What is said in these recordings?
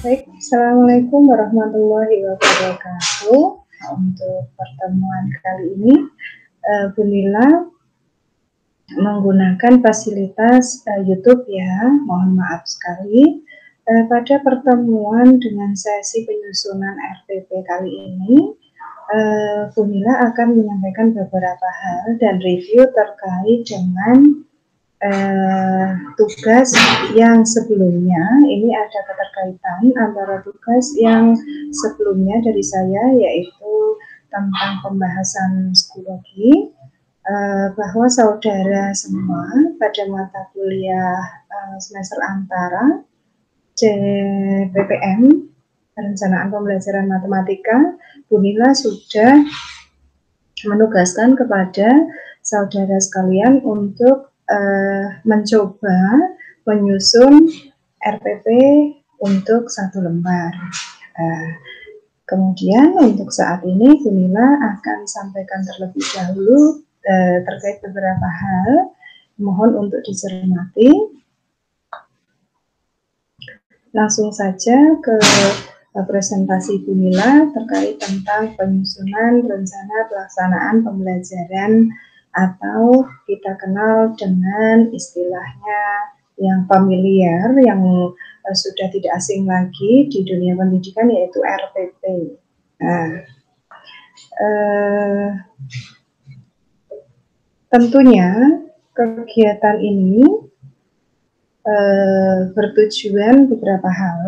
Baik, Assalamualaikum warahmatullahi wabarakatuh. Untuk pertemuan kali ini, Bu Nila menggunakan fasilitas YouTube ya, mohon maaf sekali. Pada pertemuan dengan sesi penyusunan RPP kali ini, Bu Nila akan menyampaikan beberapa hal dan review terkait dengan tugas yang sebelumnya. Ini ada keterkaitan antara tugas yang sebelumnya dari saya, yaitu tentang pembahasan psikologi, bahwa saudara semua pada mata kuliah semester antara CPPM, Perencanaan Pembelajaran Matematika, Bu Nila sudah menugaskan kepada saudara sekalian untuk mencoba menyusun RPP untuk 1 lembar. Kemudian untuk saat ini Bu Nila akan sampaikan terlebih dahulu terkait beberapa hal, mohon untuk dicermati. Langsung saja ke presentasi Bu Nila terkait tentang penyusunan rencana pelaksanaan pembelajaran atau kita kenal dengan istilahnya yang familiar, yang sudah tidak asing lagi di dunia pendidikan, yaitu RPP. Nah, tentunya kegiatan ini bertujuan beberapa hal.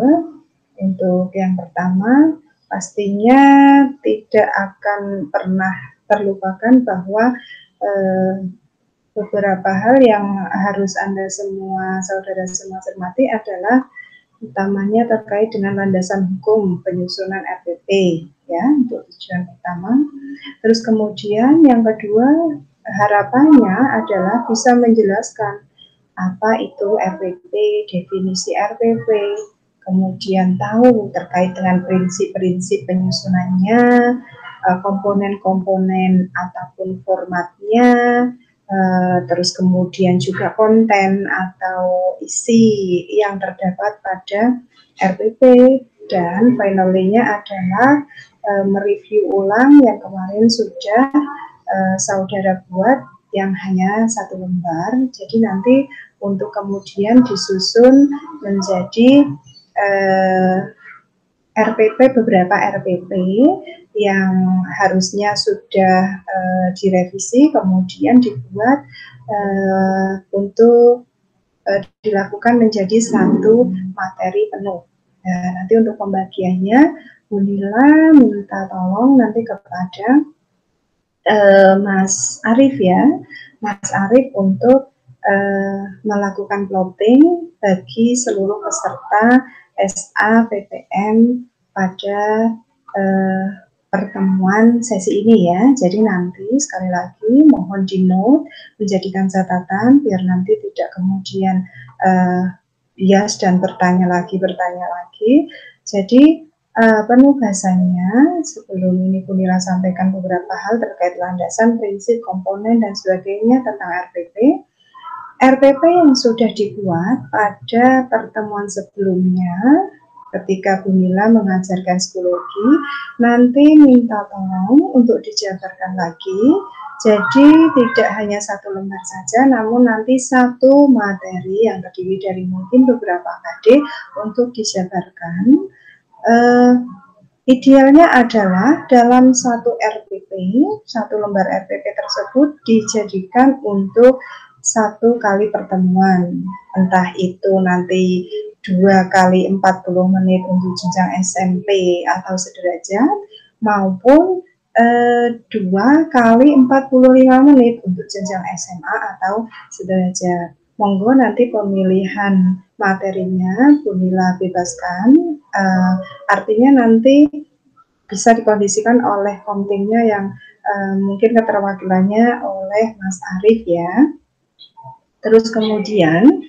Untuk yang pertama, pastinya tidak akan pernah terlupakan bahwa beberapa hal yang harus Anda semua, saudara semua cermati adalah utamanya terkait dengan landasan hukum penyusunan RPP ya, untuk tujuan utama. Terus kemudian yang kedua, harapannya adalah bisa menjelaskan apa itu RPP, definisi RPP, kemudian tahu terkait dengan prinsip-prinsip penyusunannya, komponen-komponen ataupun formatnya, terus kemudian juga konten atau isi yang terdapat pada RPP, dan finally-nya adalah mereview ulang yang kemarin sudah saudara buat yang hanya 1 lembar. Jadi nanti untuk kemudian disusun menjadi RPP, beberapa RPP yang harusnya sudah direvisi, kemudian dibuat untuk dilakukan menjadi 1 materi penuh. Nanti untuk pembagiannya, Bu Nila minta tolong nanti kepada Mas Arief ya, Mas Arief untuk melakukan plotting bagi seluruh peserta SA PPM pada pertemuan sesi ini ya. Jadi nanti sekali lagi mohon di note, menjadikan catatan biar nanti tidak kemudian bias dan bertanya lagi. Jadi penugasannya sebelum ini Bu Nila sampaikan beberapa hal terkait landasan, prinsip, komponen dan sebagainya tentang RPP. RPP yang sudah dibuat pada pertemuan sebelumnya ketika Bu Nila mengajarkan psikologi, nanti minta tolong untuk dijabarkan lagi. Jadi tidak hanya 1 lembar saja, namun nanti 1 materi yang terdiri dari mungkin beberapa KD untuk dijabarkan. Idealnya adalah dalam 1 RPP, 1 lembar RPP tersebut dijadikan untuk 1 kali pertemuan, entah itu nanti 2 kali 40 menit untuk jenjang SMP atau sederajat, maupun 2 kali 45 menit untuk jenjang SMA atau sederajat. Monggo nanti pemilihan materinya Bu Nila bebaskan, artinya nanti bisa dikondisikan oleh komtingnya yang mungkin keterwakilannya oleh Mas Arief ya. Terus kemudian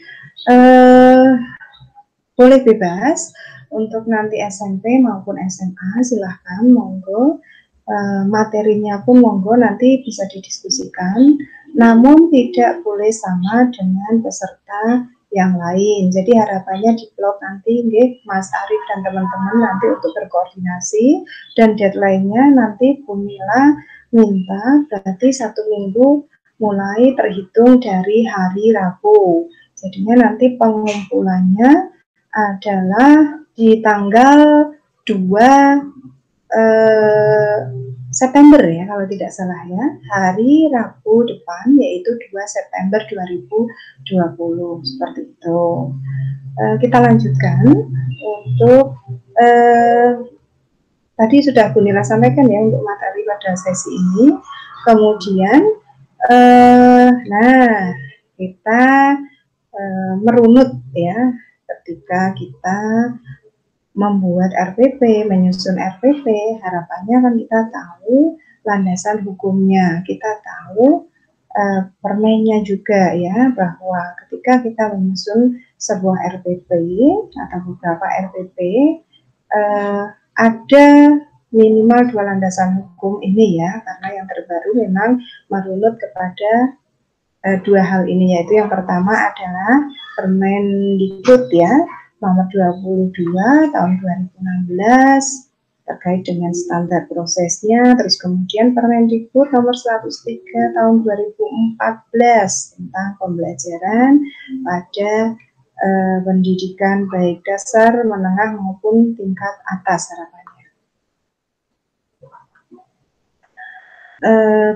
boleh bebas untuk nanti SMP maupun SMA, silahkan monggo, materinya pun monggo nanti bisa didiskusikan, namun tidak boleh sama dengan peserta yang lain. Jadi harapannya di blog nanti Mas Arief dan teman-teman nanti untuk berkoordinasi, dan deadline-nya nanti Bu Mila minta berarti 1 minggu mulai terhitung dari hari Rabu. Jadinya nanti pengumpulannya adalah di tanggal 2 September ya, kalau tidak salah ya, hari Rabu depan, yaitu 2 September 2020, seperti itu. Kita lanjutkan untuk tadi sudah Bu Nila sampaikan ya untuk materi pada sesi ini. Kemudian nah kita merunut ya, ketika kita membuat RPP, menyusun RPP, harapannya kan kita tahu landasan hukumnya, kita tahu permennya juga ya, bahwa ketika kita menyusun sebuah RPP atau beberapa RPP, ada minimal 2 landasan hukum ini ya, karena yang terbaru memang merunut kepada 2 hal ini, yaitu yang pertama adalah Permendikbud ya, nomor 22 tahun 2016 terkait dengan standar prosesnya, terus kemudian Permendikbud nomor 103 tahun 2014 tentang pembelajaran pada pendidikan baik dasar, menengah maupun tingkat atas harapannya.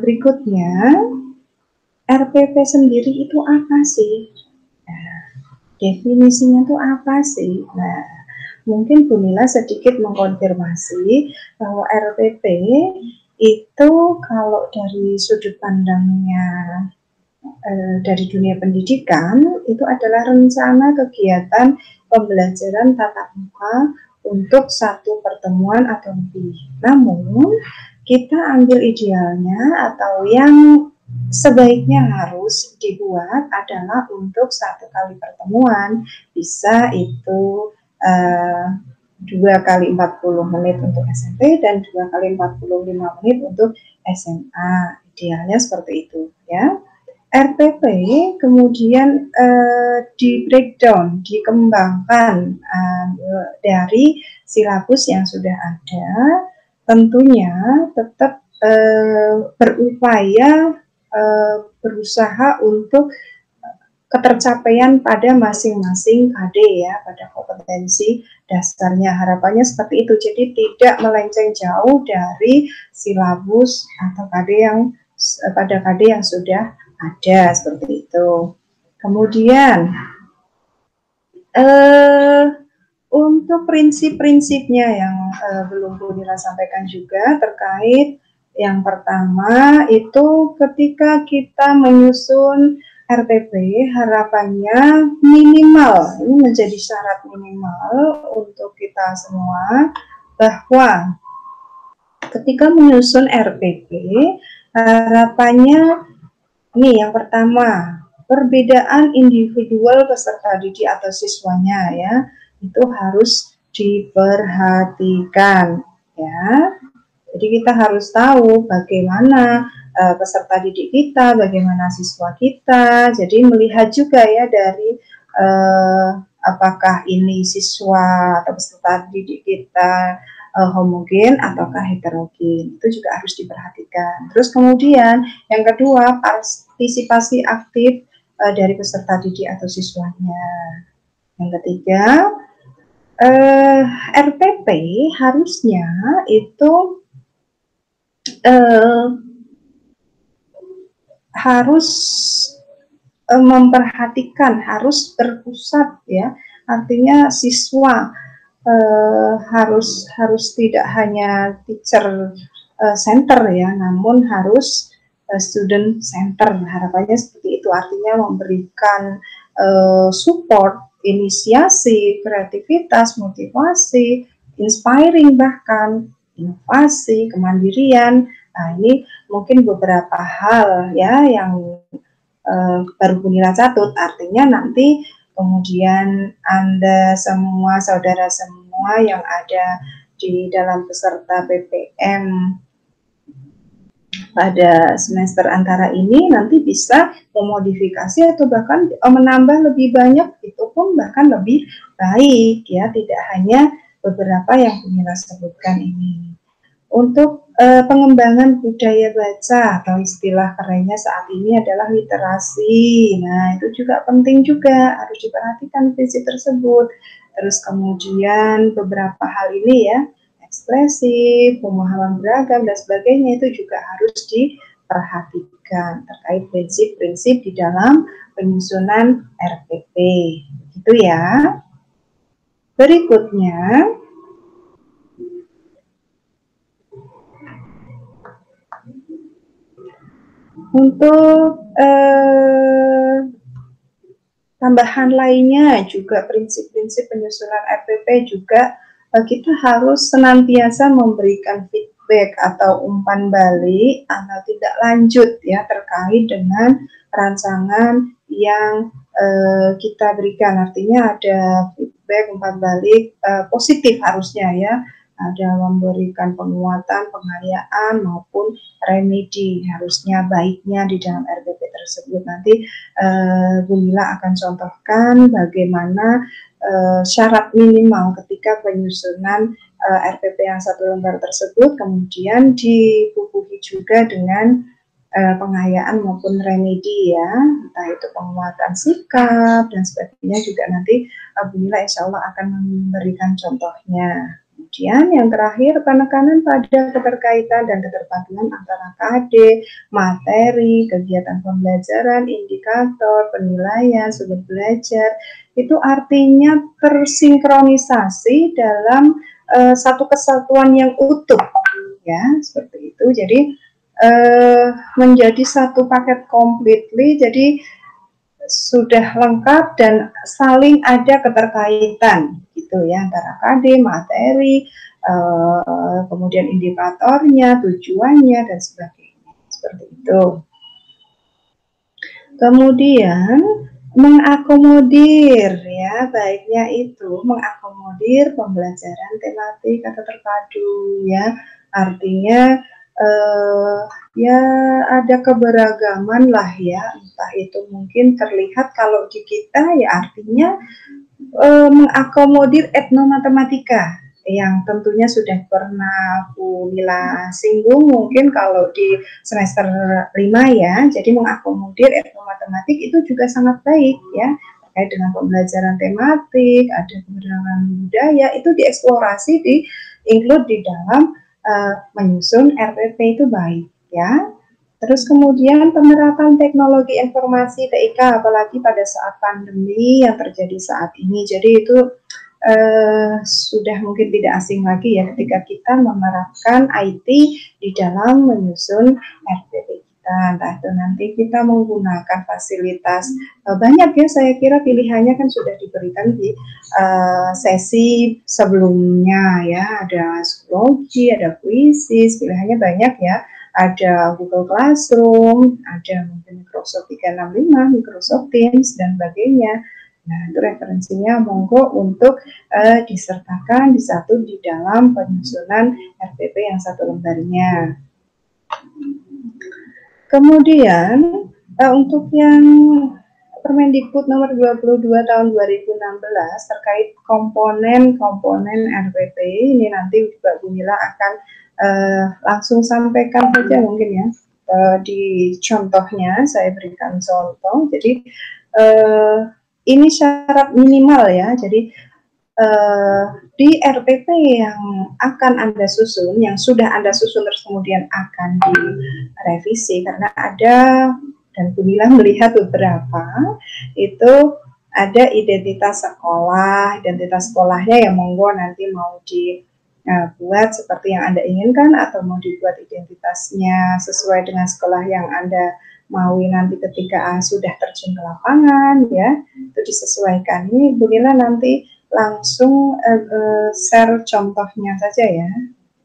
Berikutnya, RPP sendiri itu apa sih? Definisinya itu apa sih? Nah, mungkin Bu Nila sedikit mengkonfirmasi bahwa RPP itu kalau dari sudut pandangnya dari dunia pendidikan, itu adalah rencana kegiatan pembelajaran tatap muka untuk satu pertemuan atau lebih. Namun, kita ambil idealnya atau yang sebaiknya harus dibuat adalah untuk 1 kali pertemuan, bisa itu 2 kali 40 menit untuk SMP dan 2 kali 45 menit untuk SMA. Idealnya seperti itu ya. RPP kemudian di breakdown, dikembangkan dari silabus yang sudah ada, tentunya tetap berupaya berusaha untuk ketercapaian pada masing-masing KD ya, pada kompetensi dasarnya. Harapannya seperti itu, jadi tidak melenceng jauh dari silabus atau KD yang pada KD yang sudah ada, seperti itu. Kemudian untuk prinsip-prinsipnya yang belum Bu Nila sampaikan juga terkait yang pertama itu ketika kita menyusun RPP, harapannya minimal, ini menjadi syarat minimal untuk kita semua, bahwa ketika menyusun RPP, harapannya ini yang pertama, perbedaan individual peserta didik atau siswanya ya, itu harus diperhatikan ya. Jadi kita harus tahu bagaimana peserta didik kita, bagaimana siswa kita. Jadi melihat juga ya dari apakah ini siswa atau peserta didik kita homogen ataukah heterogen, itu juga harus diperhatikan. Terus kemudian yang kedua, partisipasi aktif dari peserta didik atau siswanya. Yang ketiga, RPP harusnya itu harus memperhatikan, harus berpusat ya, artinya siswa harus tidak hanya teacher center ya, namun harus student center. Harapannya seperti itu, artinya memberikan support, inisiasi, kreativitas, motivasi, inspiring, bahkan inovasi, kemandirian. Nah, ini mungkin beberapa hal ya yang baru Bu Nila catat, artinya nanti kemudian Anda semua, saudara semua yang ada di dalam peserta PPM pada semester antara ini nanti bisa memodifikasi atau bahkan menambah lebih banyak, itu pun bahkan lebih baik ya, tidak hanya beberapa yang Bumila sebutkan ini. Untuk pengembangan budaya baca atau istilah kerennya saat ini adalah literasi. Nah, itu juga penting juga, harus diperhatikan prinsip tersebut. Terus kemudian beberapa hal ini ya, ekspresif, pemahaman beragam, dan sebagainya itu juga harus diperhatikan terkait prinsip-prinsip di dalam penyusunan RPP. Gitu ya. Berikutnya, untuk tambahan lainnya juga prinsip-prinsip penyusunan RPP juga kita harus senantiasa memberikan feedback atau umpan balik atau tidak lanjut ya terkait dengan rancangan yang kita berikan. Artinya ada feedback umpan balik positif harusnya ya, ada memberikan penguatan, pengayaan maupun remedi, harusnya baiknya di dalam RPP tersebut. Nanti Bumila akan contohkan bagaimana syarat minimal ketika penyusunan RPP yang satu lembar tersebut, kemudian dibubuhi juga dengan pengayaan maupun remedi ya, entah itu penguatan sikap dan sebagainya juga nanti Bumila insya Allah akan memberikan contohnya. Kemudian yang terakhir, penekanan pada keterkaitan dan keterpaduan antara KD, materi, kegiatan pembelajaran, indikator, penilaian, sumber belajar, itu artinya tersinkronisasi dalam satu kesatuan yang utuh, ya seperti itu. Jadi menjadi satu paket completely, jadi sudah lengkap dan saling ada keterkaitan gitu ya antara KD, materi, kemudian indikatornya, tujuannya dan sebagainya seperti itu. Kemudian mengakomodir ya, baiknya itu mengakomodir pembelajaran tematik atau terpadu ya, artinya ya ada keberagaman lah ya, entah itu mungkin terlihat kalau di kita ya artinya mengakomodir etnomatematika yang tentunya sudah pernah Bumila singgung mungkin kalau di semester 5 ya. Jadi mengakomodir etnomatematik itu juga sangat baik ya, terkait dengan pembelajaran tematik, ada keberagaman budaya, itu dieksplorasi, di include di dalam menyusun RPP itu baik ya. Terus kemudian penerapan teknologi informasi TIK, apalagi pada saat pandemi yang terjadi saat ini. Jadi itu sudah mungkin tidak asing lagi ya ketika kita menerapkan IT di dalam menyusun RPP kita. Entah itu nanti kita menggunakan fasilitas banyak ya, saya kira pilihannya kan sudah diberikan di sesi sebelumnya ya, ada Schoology, ada Quizzes, pilihannya banyak ya. Ada Google Classroom, ada mungkin Microsoft 365, Microsoft Teams, dan sebagainya. Nah, itu referensinya monggo untuk disertakan di dalam penyusunan RPP yang satu lembarnya. Kemudian untuk yang Permendikbud nomor 22 tahun 2016 terkait komponen-komponen RPP, ini nanti juga Bumila akan langsung sampaikan saja mungkin ya, di contohnya saya berikan contoh. Jadi ini syarat minimal ya, jadi di RPP yang akan Anda susun, yang sudah Anda susun terus kemudian akan direvisi karena ada, dan Bumila melihat beberapa itu ada identitas sekolahnya yang monggo nanti mau dibuat seperti yang Anda inginkan atau mau dibuat identitasnya sesuai dengan sekolah yang Anda mau nanti ketika sudah terjun ke lapangan ya, itu disesuaikan. Ini Bumila nanti langsung share contohnya saja ya.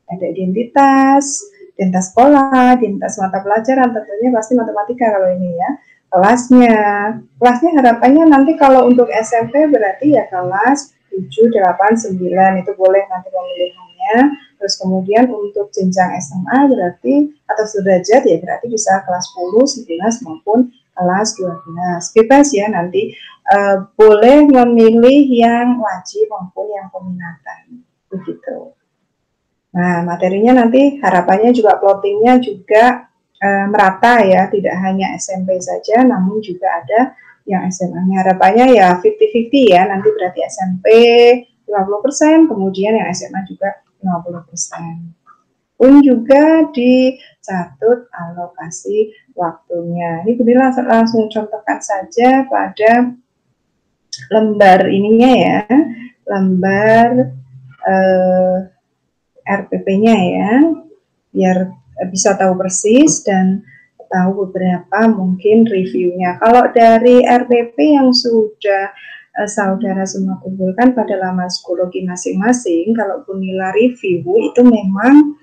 Ada identitas sekolah, identitas mata pelajaran, tentunya pasti matematika kalau ini ya. Kelasnya harapannya nanti kalau untuk SMP berarti ya kelas 7, 8, 9 itu boleh nanti pemilihannya. Terus kemudian untuk jenjang SMA berarti atau sederajat ya berarti bisa kelas 10, 11 maupun kelas 12. Bebas ya nanti boleh memilih yang wajib maupun yang peminatan. Begitu. Nah, materinya nanti harapannya juga plottingnya juga merata ya, tidak hanya SMP saja, namun juga ada yang SMA-nya. Harapannya ya 50-50 ya, nanti berarti SMP 50%, kemudian yang SMA juga 50%. Pun juga dicatut alokasi waktunya. Ini Bunda langsung contohkan saja pada lembar ininya ya, lembar RPP-nya ya, biar bisa tahu persis dan tahu beberapa mungkin reviewnya. Kalau dari RPP yang sudah saudara semua kumpulkan pada laman psikologi masing-masing, kalau nilai review itu memang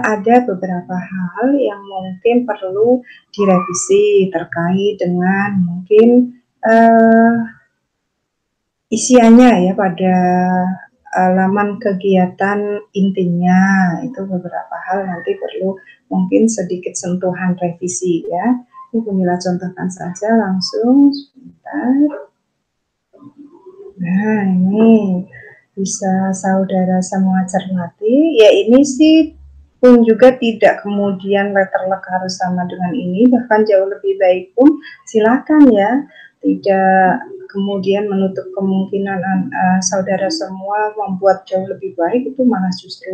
ada beberapa hal yang mungkin perlu direvisi terkait dengan mungkin isiannya ya pada laman kegiatan intinya itu beberapa hal nanti perlu mungkin sedikit sentuhan revisi ya. Ini Bunda contohkan saja langsung sebentar. Nah ini bisa saudara semua cermati. Ya ini sih pun juga tidak kemudian letterlock harus sama dengan ini, bahkan jauh lebih baik pun silakan ya. Tidak kemudian menutup kemungkinan saudara semua membuat jauh lebih baik, itu malah justru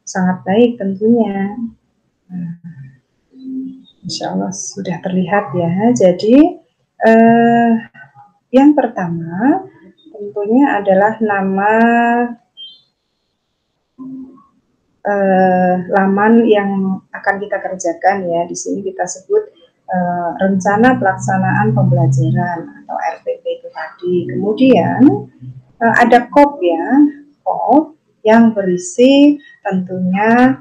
sangat baik tentunya. Insya Allah sudah terlihat ya. Jadi yang pertama tentunya adalah nama laman yang akan kita kerjakan ya. Di sini kita sebut rencana pelaksanaan pembelajaran atau RPP itu tadi. Kemudian ada KOP ya, KOP yang berisi tentunya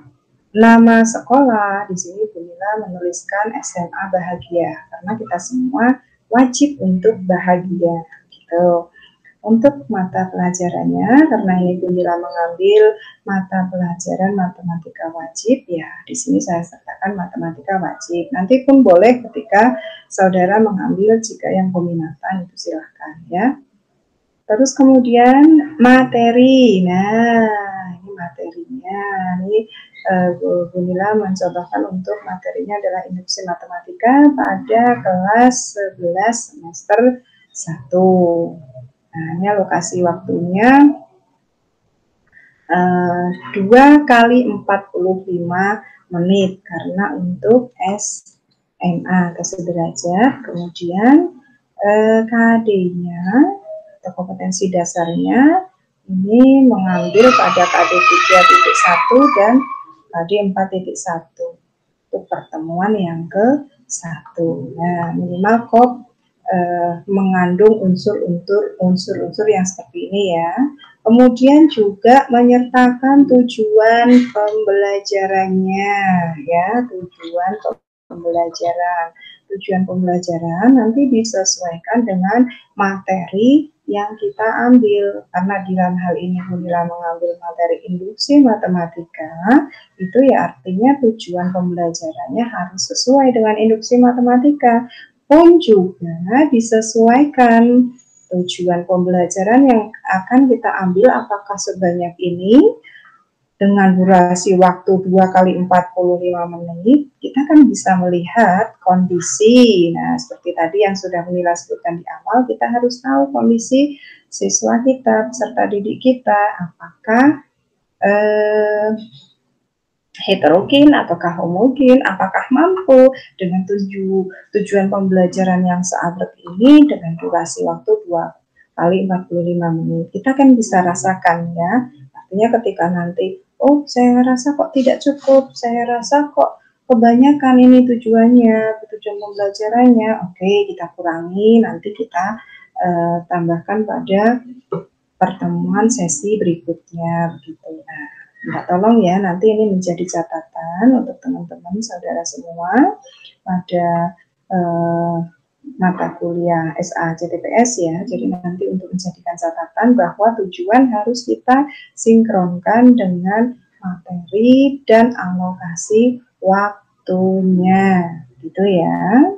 nama sekolah. Di sini Bunda menuliskan SMA Bahagia karena kita semua wajib untuk bahagia gitu. Untuk mata pelajarannya, karena ini Bunda mengambil mata pelajaran matematika wajib, ya di sini saya sertakan matematika wajib. Nanti pun boleh ketika saudara mengambil jika yang peminatan itu silahkan ya. Terus kemudian materi, nah ini materinya, ini Bunda mencobakan untuk materinya adalah induksi matematika pada kelas 11 semester 1. Nah, ini alokasi waktunya 2 kali 45 menit karena untuk SMA atau sederajat. Kemudian KD-nya atau kompetensi dasarnya ini mengambil pada KD 3.1 dan KD 4.1 untuk pertemuan yang ke-1. Nah, minimal KOP mengandung unsur-unsur yang seperti ini ya. Kemudian juga menyertakan tujuan pembelajarannya ya, tujuan pembelajaran nanti disesuaikan dengan materi yang kita ambil. Karena di dalam hal ini Bunda mengambil materi induksi matematika, itu ya artinya tujuan pembelajarannya harus sesuai dengan induksi matematika. Pun juga disesuaikan tujuan pembelajaran yang akan kita ambil apakah sebanyak ini dengan durasi waktu 2 kali 45 menit, kita kan bisa melihat kondisi. Nah, seperti tadi yang sudah Bunda sebutkan di awal, kita harus tahu kondisi siswa kita, peserta didik kita, apakah heterogen ataukah homogen, apakah mampu dengan tujuan pembelajaran yang seabrek ini dengan durasi waktu 2 kali 45 menit. Kita kan bisa rasakan ya, artinya ketika nanti, oh saya rasa kok tidak cukup, saya rasa kok kebanyakan ini tujuan pembelajarannya, oke kita kurangi, nanti kita tambahkan pada pertemuan sesi berikutnya begitu. Nah, tolong ya, nanti ini menjadi catatan untuk teman-teman saudara semua pada mata kuliah SACTPS ya. Jadi nanti untuk menjadikan catatan bahwa tujuan harus kita sinkronkan dengan materi dan alokasi waktunya, gitu ya.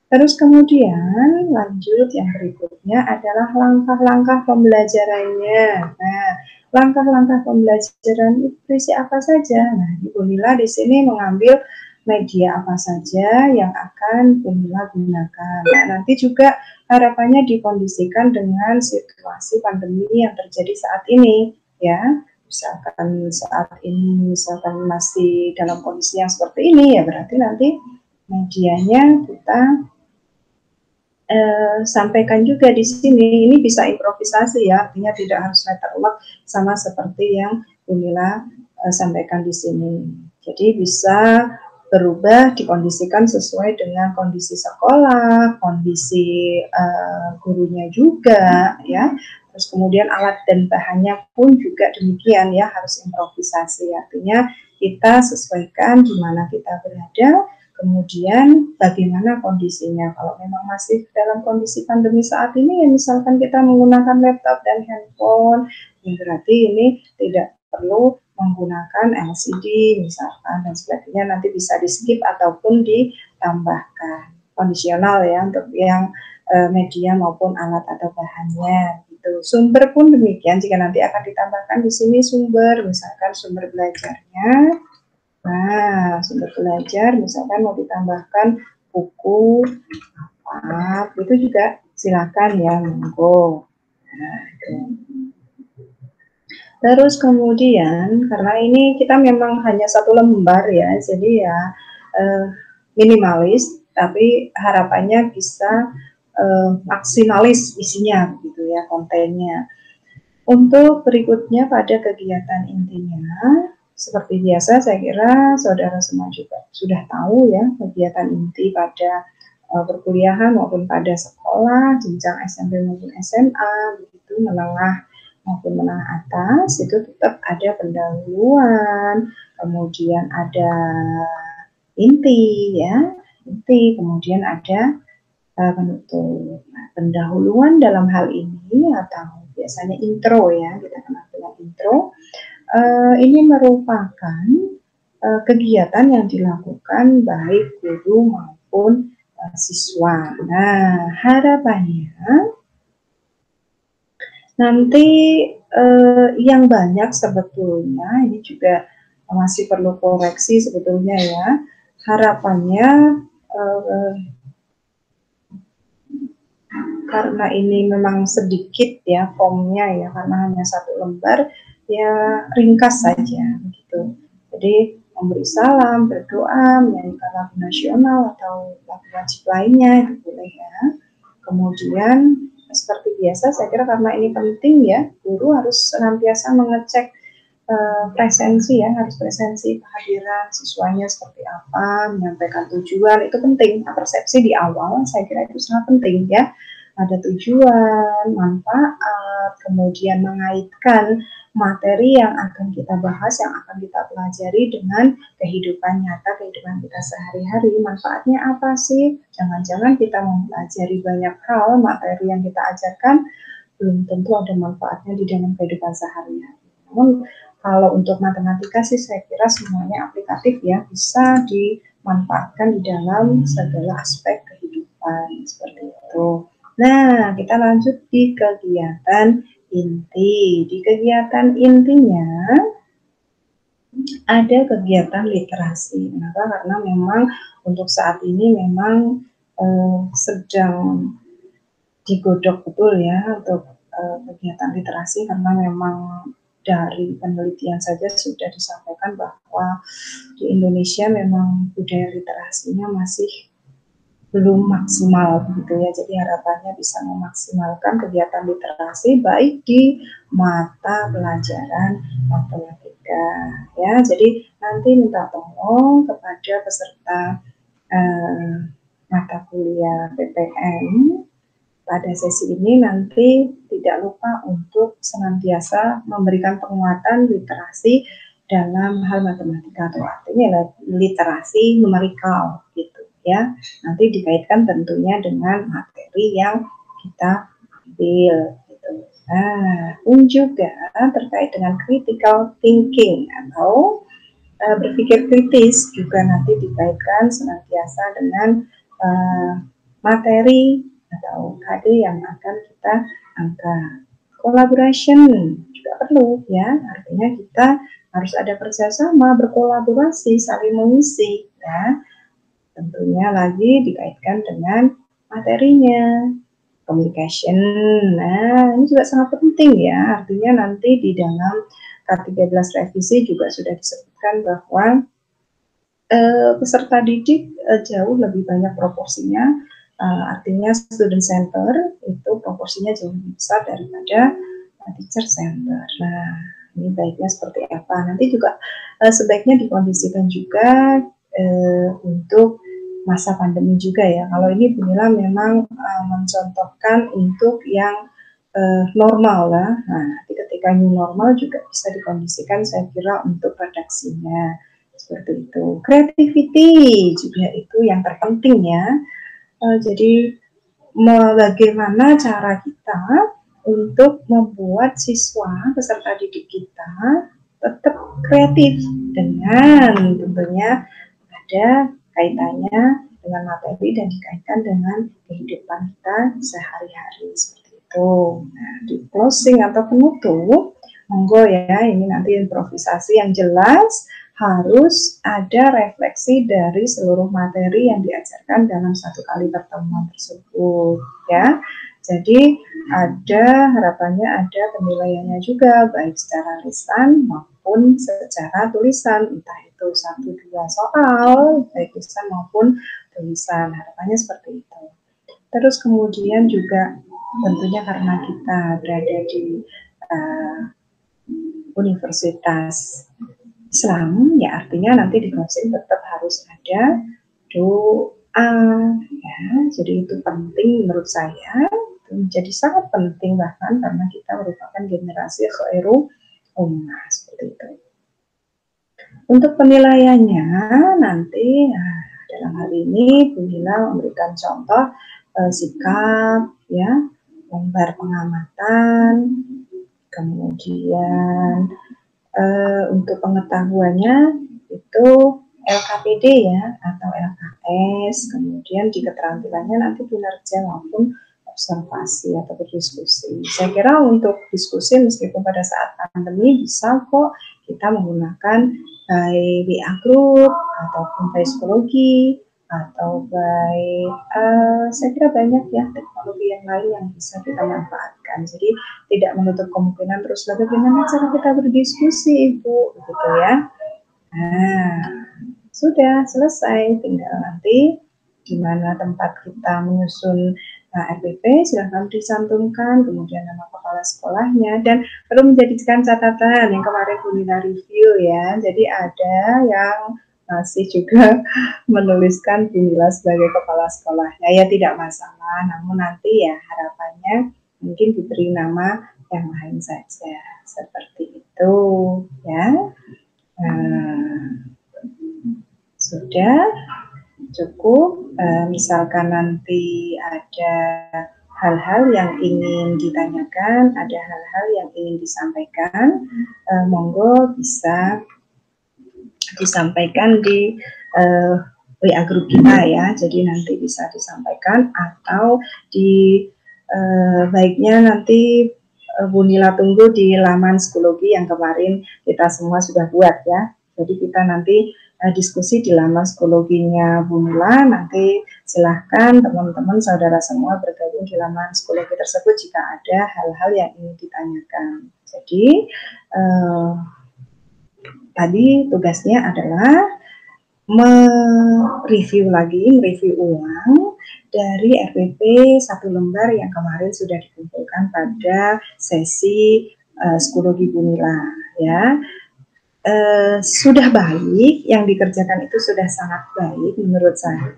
Terus kemudian lanjut yang berikutnya adalah langkah-langkah pembelajarannya. Nah, langkah-langkah pembelajaran itu berisi apa saja? Nah, Ibu Nila di sini mengambil media apa saja yang akan Bu Nila gunakan. Nah, nanti juga harapannya dikondisikan dengan situasi pandemi yang terjadi saat ini, ya. Misalkan saat ini, misalkan masih dalam kondisi yang seperti ini, ya berarti nanti medianya kita sampaikan juga di sini. Ini bisa improvisasi ya, artinya tidak harus letterlock sama seperti yang Unila sampaikan di sini. Jadi bisa berubah, dikondisikan sesuai dengan kondisi sekolah, kondisi gurunya juga ya. Terus kemudian alat dan bahannya pun juga demikian ya, harus improvisasi. Artinya kita sesuaikan di mana kita berada, kemudian bagaimana kondisinya. Kalau memang masih dalam kondisi pandemi saat ini, ya misalkan kita menggunakan laptop dan handphone, ya berarti ini tidak perlu menggunakan LCD misalkan dan sebagainya, nanti bisa di skip ataupun ditambahkan. Kondisional ya untuk yang media maupun alat atau bahannya. Gitu. Sumber pun demikian, jika nanti akan ditambahkan di sini sumber, misalkan sumber belajarnya. Nah, sumber belajar misalkan mau ditambahkan buku apa, itu juga silakan ya, monggo. Nah, itu. Terus kemudian karena ini kita memang hanya satu lembar ya, jadi ya minimalis, tapi harapannya bisa maksimalis isinya gitu ya, kontennya. Untuk berikutnya pada kegiatan intinya, seperti biasa saya kira saudara semua juga sudah tahu ya kegiatan inti pada perkuliahan maupun pada sekolah, jenjang SMP maupun SMA, begitu menengah maupun menengah atas, itu tetap ada pendahuluan, kemudian ada inti ya, inti, kemudian ada penutup. Nah, pendahuluan dalam hal ini atau biasanya intro ya, kita kenal dengan intro, ini merupakan kegiatan yang dilakukan baik guru maupun siswa. Nah, harapannya nanti yang banyak sebetulnya ini juga masih perlu koreksi sebetulnya ya. Harapannya karena ini memang sedikit ya formnya ya, karena hanya satu lembar ya, ringkas saja begitu. Jadi memberi salam, berdoa, menyanyikan lagu nasional atau lagu wajib lainnya itu boleh ya. Kemudian seperti biasa saya kira karena ini penting ya, guru harus senantiasa mengecek presensi ya, harus presensi kehadiran siswanya seperti apa, menyampaikan tujuan, itu penting. Persepsi di awal saya kira itu sangat penting ya. Ada tujuan, manfaat, kemudian mengaitkan materi yang akan kita bahas, yang akan kita pelajari dengan kehidupan nyata, kehidupan kita sehari-hari. Manfaatnya apa sih? Jangan-jangan kita mempelajari banyak hal, materi yang kita ajarkan belum tentu ada manfaatnya di dalam kehidupan sehari-hari. Namun kalau untuk matematika sih saya kira semuanya aplikatif ya, bisa dimanfaatkan di dalam segala aspek kehidupan seperti itu. Nah, kita lanjut di kegiatan inti. Di kegiatan intinya ada kegiatan literasi. Kenapa? Karena memang untuk saat ini memang sedang digodok betul ya untuk kegiatan literasi, karena memang dari penelitian saja sudah disampaikan bahwa di Indonesia memang budaya literasinya masih belum maksimal begitu ya. Jadi harapannya bisa memaksimalkan kegiatan literasi baik di mata pelajaran matematika ya. Jadi nanti minta tolong kepada peserta mata kuliah PPM pada sesi ini nanti tidak lupa untuk senantiasa memberikan penguatan literasi dalam hal matematika, atau artinya literasi numerikal gitu. ya. Nanti dikaitkan tentunya dengan materi yang kita ambil gitu. Nah, pun juga terkait dengan critical thinking atau berpikir kritis juga nanti dikaitkan senantiasa dengan materi atau KD yang akan kita angkat. Collaboration juga perlu ya, artinya kita harus ada kerjasama, berkolaborasi, saling mengisi ya. Tentunya lagi dikaitkan dengan materinya, communication. Nah, ini juga sangat penting ya, artinya nanti di dalam K13 revisi juga sudah disebutkan bahwa peserta didik jauh lebih banyak proporsinya, artinya student center itu proporsinya jauh lebih besar daripada teacher center. Nah, ini baiknya seperti apa? Nanti juga sebaiknya dikondisikan juga untuk masa pandemi juga ya. Kalau ini Bunila memang mencontohkan untuk yang normal lah. Nah, nanti ketika new normal juga bisa dikondisikan saya kira untuk redaksinya. Seperti itu. Creativity juga itu yang terpenting ya. Jadi bagaimana cara kita untuk membuat siswa peserta didik kita tetap kreatif dengan tentunya ada kaitannya dengan materi dan dikaitkan dengan kehidupan kita sehari-hari seperti itu. Nah, di closing atau penutup, monggo ya, ini nanti improvisasi yang jelas, harus ada refleksi dari seluruh materi yang diajarkan dalam satu kali pertemuan tersebut ya. Jadi ada harapannya ada penilaiannya juga baik secara lisan maupun secara tulisan, entah itu 1-2 soal baik lisan maupun tulisan, harapannya seperti itu. Terus kemudian juga tentunya karena kita berada di universitas Islam, ya artinya nanti di closing tetap harus ada doa ya. Jadi itu penting menurut saya, menjadi sangat penting bahkan karena kita merupakan generasi khairu ummah seperti itu. Untuk penilaiannya nanti dalam hal ini Bu Lila memberikan contoh sikap ya, lembar pengamatan, kemudian untuk pengetahuannya itu LKPD ya atau LKS, kemudian di keterampilannya nanti kinerja maupun observasi atau berdiskusi. Saya kira untuk diskusi meskipun pada saat pandemi bisa kok kita menggunakan by WA group ataupun by psikologi atau by saya kira banyak ya teknologi yang lain yang bisa kita manfaatkan. Jadi tidak menutup kemungkinan terus bagaimana cara kita berdiskusi Ibu gitu ya. Nah, sudah selesai, tinggal nanti di mana tempat kita menyusun RPP silahkan dicantumkan, kemudian nama kepala sekolahnya, dan perlu menjadikan catatan yang kemarin Bu Nina review ya. Jadi ada yang masih juga menuliskan Bu Nila sebagai kepala sekolahnya, ya tidak masalah, namun nanti ya harapannya mungkin diberi nama yang lain saja, seperti itu ya. Sudah cukup, misalkan nanti ada hal-hal yang ingin ditanyakan, ada hal-hal yang ingin disampaikan, monggo bisa disampaikan di WA grup kita ya. Jadi nanti bisa disampaikan atau di baiknya nanti Bu Nila tunggu di laman psikologi yang kemarin kita semua sudah buat ya. Jadi kita nanti diskusi di laman psikologinya Bu Nila, nanti silahkan teman-teman saudara semua bergabung di laman psikologi tersebut jika ada hal-hal yang ingin ditanyakan. Jadi tadi tugasnya adalah mereview ulang dari RPP 1 lembar yang kemarin sudah dikumpulkan pada sesi psikologi Bu Nila ya. Sudah baik, yang dikerjakan itu sudah sangat baik menurut saya,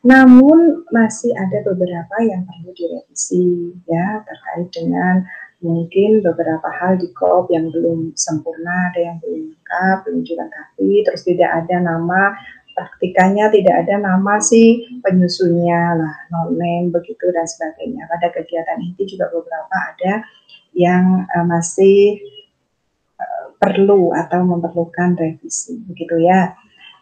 namun masih ada beberapa yang perlu direvisi ya, terkait dengan mungkin beberapa hal di KOP yang belum sempurna, ada yang belum lengkap, belum dilengkapi, terus tidak ada nama praktikannya tidak ada nama si penyusunnya lah, no name begitu dan sebagainya. Pada kegiatan inti juga beberapa ada yang masih perlu atau memerlukan revisi, begitu ya.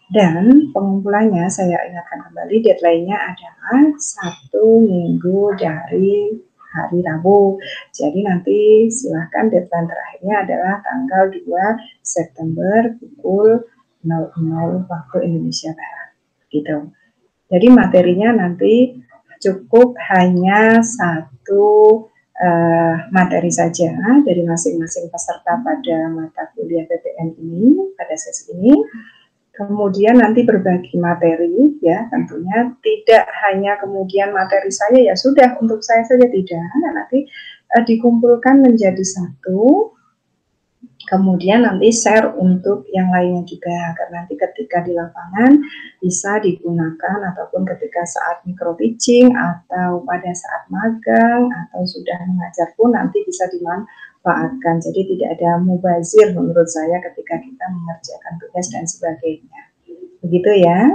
Dan pengumpulannya saya ingatkan kembali, deadline-nya adalah 1 minggu dari hari Rabu. Jadi nanti silahkan deadline terakhirnya adalah tanggal 2 September pukul 00 waktu Indonesia Barat. Gitu. Jadi materinya nanti cukup hanya satu materi saja dari masing-masing peserta pada mata kuliah PPN ini, pada sesi ini. Kemudian nanti berbagi materi, ya tentunya tidak hanya kemudian materi saya ya sudah untuk saya saja, tidak. Nanti dikumpulkan menjadi satu, kemudian nanti share untuk yang lainnya juga, agar nanti ketika di lapangan bisa digunakan, ataupun ketika saat micro teaching atau pada saat magang atau sudah mengajar pun nanti bisa dimanfaatkan. Jadi tidak ada mubazir menurut saya ketika kita mengerjakan tugas dan sebagainya. Begitu ya.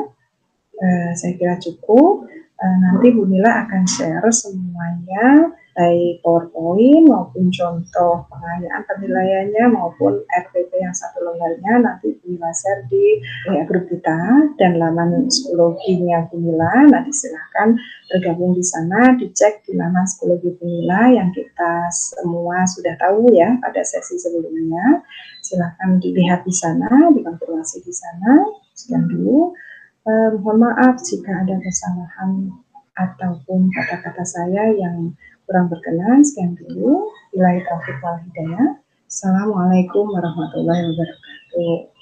Saya kira cukup. Nanti Bu Nila akan share semuanya, baik PowerPoint maupun contoh pengayaan penilaiannya maupun RPP yang satu lembarnya, nanti Bu Nila share di grup kita dan laman psikologinya Bu Nila. Nanti silahkan bergabung di sana, dicek di laman psikologi Bu Nila yang kita semua sudah tahu ya pada sesi sebelumnya. Silahkan dilihat di sana, dikonfirmasi di sana. Sekian dulu. Mohon maaf jika ada kesalahan ataupun kata-kata saya yang kurang berkenan. Sekian dulu. Billahi taufiq wal hidayah. Assalamualaikum warahmatullahi wabarakatuh.